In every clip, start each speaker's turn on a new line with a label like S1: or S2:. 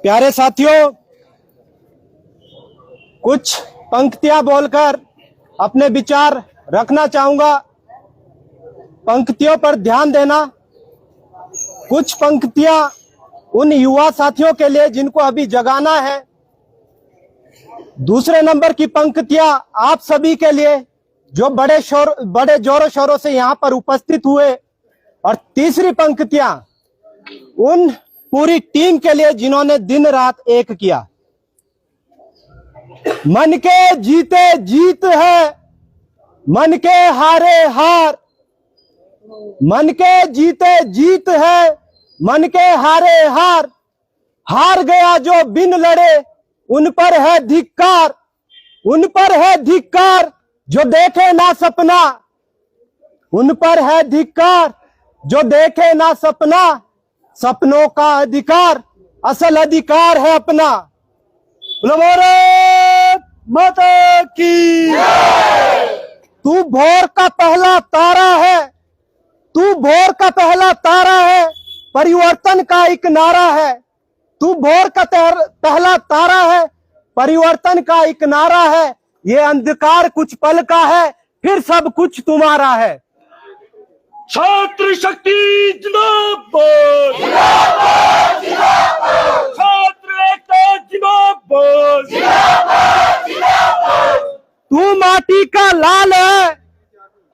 S1: प्यारे साथियों, कुछ पंक्तियां बोलकर अपने विचार रखना चाहूंगा। पंक्तियों पर ध्यान देना। कुछ पंक्तियां उन युवा साथियों के लिए जिनको अभी जगाना है। दूसरे नंबर की पंक्तियां आप सभी के लिए जो बड़े जोरों शोरों से यहां पर उपस्थित हुए। और तीसरी पंक्तियां उन पूरी टीम के लिए जिन्होंने दिन रात एक किया। मन के जीते जीत है, मन के हारे हार। मन के जीते जीत है, मन के हारे हार। हार गया जो बिन लड़े, उन पर है धिक्कार। उन पर है धिक्कार जो देखे ना सपना। उन पर है धिक्कार जो देखे ना सपना। सपनों का अधिकार असल अधिकार है अपना। भारत माता की। तू भोर का पहला तारा है, तू भोर का पहला तारा है, परिवर्तन का एक नारा है। तू भोर का पहला तारा है, परिवर्तन का एक नारा है। ये अंधकार कुछ पल का है, फिर सब कुछ तुम्हारा है।
S2: छात्र शक्ति जिंदाबाद,
S3: जिंदाबाद, जिंदाबाद।
S2: छात्र एकता जिंदाबाद,
S3: जिंदाबाद, जिंदाबाद।
S1: तू माटी का लाल है,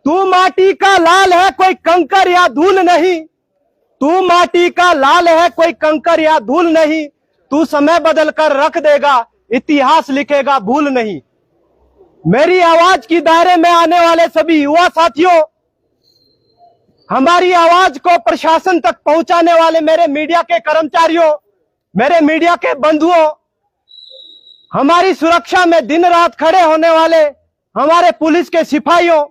S1: तू माटी का लाल है, कोई कंकर या धूल नहीं। तू माटी का लाल है, कोई कंकर या धूल नहीं। तू समय बदल कर रख देगा, इतिहास लिखेगा भूल नहीं। मेरी आवाज की दायरे में आने वाले सभी युवा साथियों, हमारी आवाज को प्रशासन तक पहुंचाने वाले मेरे मीडिया के कर्मचारियों, मेरे मीडिया के बंधुओं, हमारी सुरक्षा में दिन रात खड़े होने वाले हमारे पुलिस के सिपाहियों,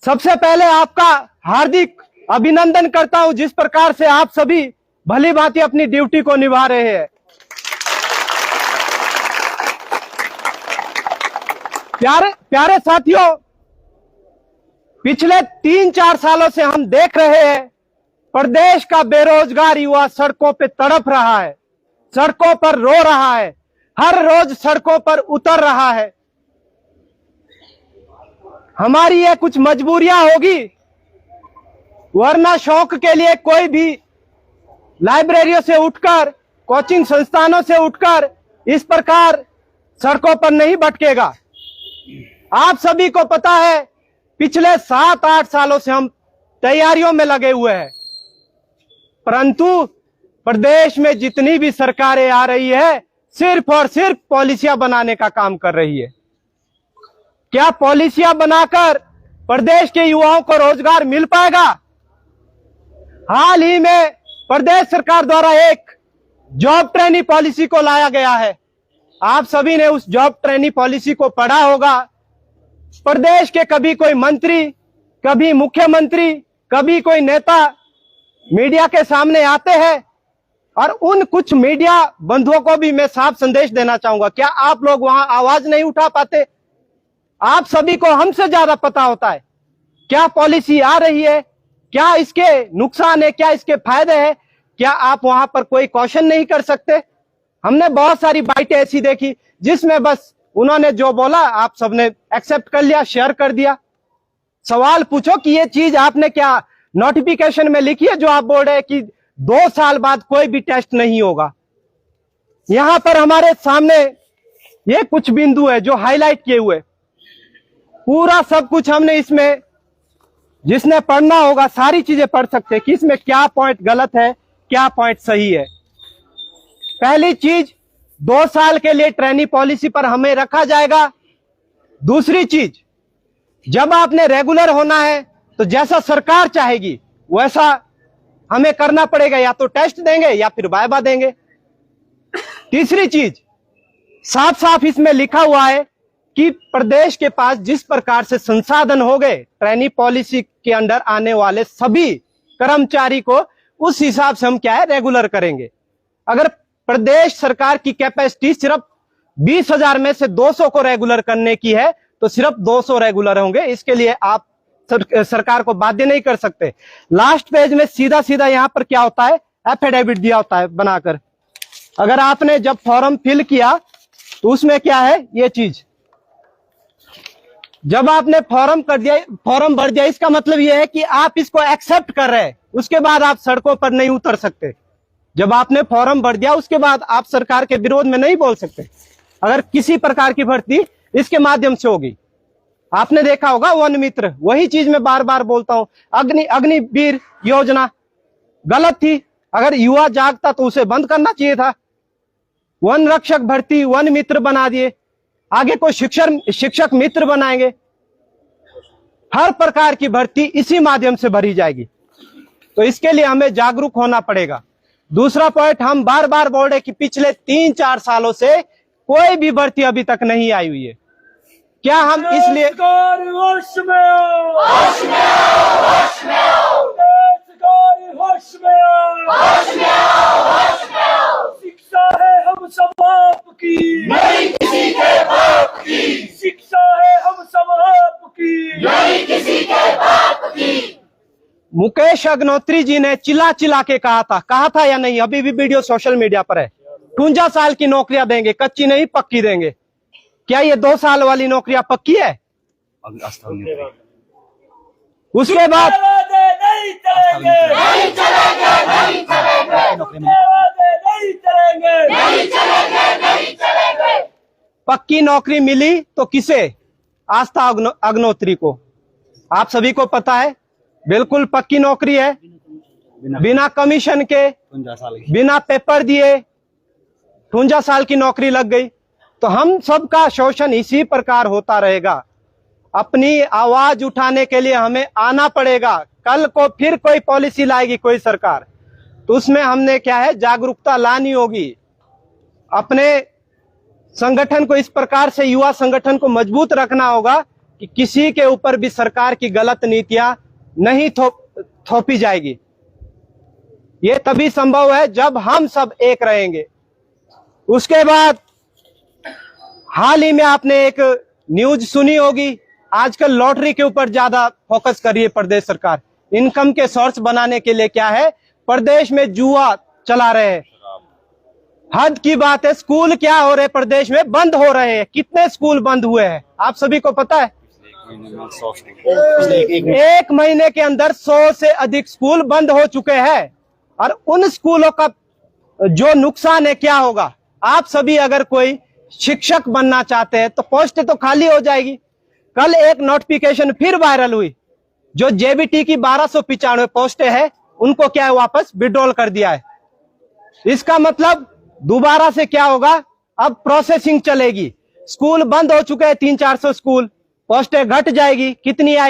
S1: सबसे पहले आपका हार्दिक अभिनंदन करता हूं जिस प्रकार से आप सभी भली भांति अपनी ड्यूटी को निभा रहे हैं। प्यारे साथियों, पिछले 3-4 सालों से हम देख रहे हैं प्रदेश का बेरोजगार युवा सड़कों पे तड़प रहा है, सड़कों पर रो रहा है, हर रोज सड़कों पर उतर रहा है। हमारी ये कुछ मजबूरियां होगी, वरना शौक के लिए कोई भी लाइब्रेरियों से उठकर, कोचिंग संस्थानों से उठकर इस प्रकार सड़कों पर नहीं भटकेगा। आप सभी को पता है पिछले 7-8 सालों से हम तैयारियों में लगे हुए हैं, परंतु प्रदेश में जितनी भी सरकारें आ रही है सिर्फ और सिर्फ पॉलिसियां बनाने का काम कर रही है। क्या पॉलिसियां बनाकर प्रदेश के युवाओं को रोजगार मिल पाएगा? हाल ही में प्रदेश सरकार द्वारा एक जॉब ट्रेनी पॉलिसी को लाया गया है। आप सभी ने उस जॉब ट्रेनी पॉलिसी को पढ़ा होगा। प्रदेश के कभी कोई मंत्री, कभी मुख्यमंत्री, कभी कोई नेता मीडिया के सामने आते हैं और उन कुछ मीडिया बंधुओं को भी मैं साफ संदेश देना चाहूंगा, क्या आप लोग वहां आवाज नहीं उठा पाते? आप सभी को हमसे ज्यादा पता होता है क्या पॉलिसी आ रही है, क्या इसके नुकसान है, क्या इसके फायदे हैं। क्या आप वहां पर कोई क्वेश्चन नहीं कर सकते? हमने बहुत सारी बाइटें ऐसी देखी जिसमें बस उन्होंने जो बोला आप सबने एक्सेप्ट कर लिया, शेयर कर दिया। सवाल पूछो कि ये चीज आपने क्या नोटिफिकेशन में लिखी है जो आप बोल रहे हैं कि 2 साल बाद कोई भी टेस्ट नहीं होगा। यहां पर हमारे सामने ये कुछ बिंदु है जो हाईलाइट किए हुए, पूरा सब कुछ हमने इसमें, जिसने पढ़ना होगा सारी चीजें पढ़ सकते हैं कि इसमें क्या पॉइंट गलत है, क्या पॉइंट सही है। पहली चीज, 2 साल के लिए ट्रेनी पॉलिसी पर हमें रखा जाएगा। दूसरी चीज, जब आपने रेगुलर होना है तो जैसा सरकार चाहेगी वैसा हमें करना पड़ेगा, या तो टेस्ट देंगे या फिर वाइवा देंगे। तीसरी चीज, साफ साफ इसमें लिखा हुआ है कि प्रदेश के पास जिस प्रकार से संसाधन हो गए ट्रेनी पॉलिसी के अंडर आने वाले सभी कर्मचारी को, उस हिसाब से हम क्या है रेगुलर करेंगे। अगर प्रदेश सरकार की कैपेसिटी सिर्फ 20,000 में से 200 को रेगुलर करने की है तो सिर्फ 200 रेगुलर होंगे। इसके लिए आप सरकार को बाध्य नहीं कर सकते। लास्ट पेज में सीधा सीधा यहां पर क्या होता है, एफिडेविट दिया होता है बनाकर अगर आपने जब फॉर्म फिल किया तो उसमें क्या है ये चीज, जब आपने फॉर्म भर दिया, इसका मतलब यह है कि आप इसको एक्सेप्ट कर रहे हैं, उसके बाद आप सड़कों पर नहीं उतर सकते। जब आपने फॉर्म भर दिया उसके बाद आप सरकार के विरोध में नहीं बोल सकते। अगर किसी प्रकार की भर्ती इसके माध्यम से होगी, आपने देखा होगा वन मित्र, वही चीज मैं बार बार बोलता हूं, अग्निवीर योजना गलत थी। अगर युवा जागता तो उसे बंद करना चाहिए था। वन रक्षक भर्ती वन मित्र बना दिए, आगे कोई शिक्षक मित्र बनाएंगे। हर प्रकार की भर्ती इसी माध्यम से भरी जाएगी। तो इसके लिए हमें जागरूक होना पड़ेगा। दूसरा पॉइंट, हम बार बार बोल रहे कि पिछले 3-4 सालों से कोई भी भर्ती अभी तक नहीं आई हुई है। क्या हम इसलिए
S2: होश में आओ,
S3: होश में आओ, होश में आओ,
S2: होश में आओ,
S3: होश में आओ, होश में आओ।
S2: शिक्षा है हम सब आपकी,
S3: नहीं किसी के बाप की,
S2: शिक्षा है हम सब आपकी,
S3: नहीं किसी के बाप की।
S1: मुकेश अग्निहोत्री जी ने चिल्ला चिल्ला के कहा था या नहीं, अभी भी वीडियो सोशल मीडिया पर है, 52 साल की नौकरियां देंगे, कच्ची नहीं पक्की देंगे। क्या ये 2 साल वाली नौकरियां पक्की है? उसके बाद
S2: नहीं चलेंगे,
S3: नहीं चलेंगे, नहीं चलेंगे,
S2: नहीं चलेंगे,
S3: नहीं चलेंगे, नहीं चलेंगे।
S1: पक्की नौकरी मिली तो किसे? आस्था अग्निहोत्री को। आप सभी को पता है, बिल्कुल पक्की नौकरी है, बिना कमीशन के, बिना पेपर दिए 52 साल की नौकरी लग गई। तो हम सबका शोषण इसी प्रकार होता रहेगा। अपनी आवाज उठाने के लिए हमें आना पड़ेगा। कल को फिर कोई पॉलिसी लाएगी कोई सरकार, तो उसमें हमने क्या है, जागरूकता लानी होगी। अपने संगठन को इस प्रकार से, युवा संगठन को मजबूत रखना होगा कि किसी के ऊपर भी सरकार की गलत नीतियां नहीं थोपी जाएगी। ये तभी संभव है जब हम सब एक रहेंगे। उसके बाद हाल ही में आपने एक न्यूज सुनी होगी, आजकल लॉटरी के ऊपर ज्यादा फोकस कर रही है प्रदेश सरकार। इनकम के सोर्स बनाने के लिए क्या है, प्रदेश में जुआ चला रहे हैं। हद की बात है, स्कूल क्या हो रहे प्रदेश में, बंद हो रहे हैं। कितने स्कूल बंद हुए हैं आप सभी को पता है? एक महीने के अंदर 100 से अधिक स्कूल बंद हो चुके हैं। और उन स्कूलों का जो नुकसान है क्या होगा? आप सभी अगर कोई शिक्षक बनना चाहते हैं तो पोस्ट तो खाली हो जाएगी। कल एक नोटिफिकेशन फिर वायरल हुई, जो जेबीटी की 1295 पोस्टें हैं उनको क्या है, वापस विड्रॉल कर दिया है। इसका मतलब दोबारा से क्या होगा, अब प्रोसेसिंग चलेगी। स्कूल बंद हो चुके हैं 300-400 स्कूल, पोस्टें घट जाएगी। कितनी आएगी?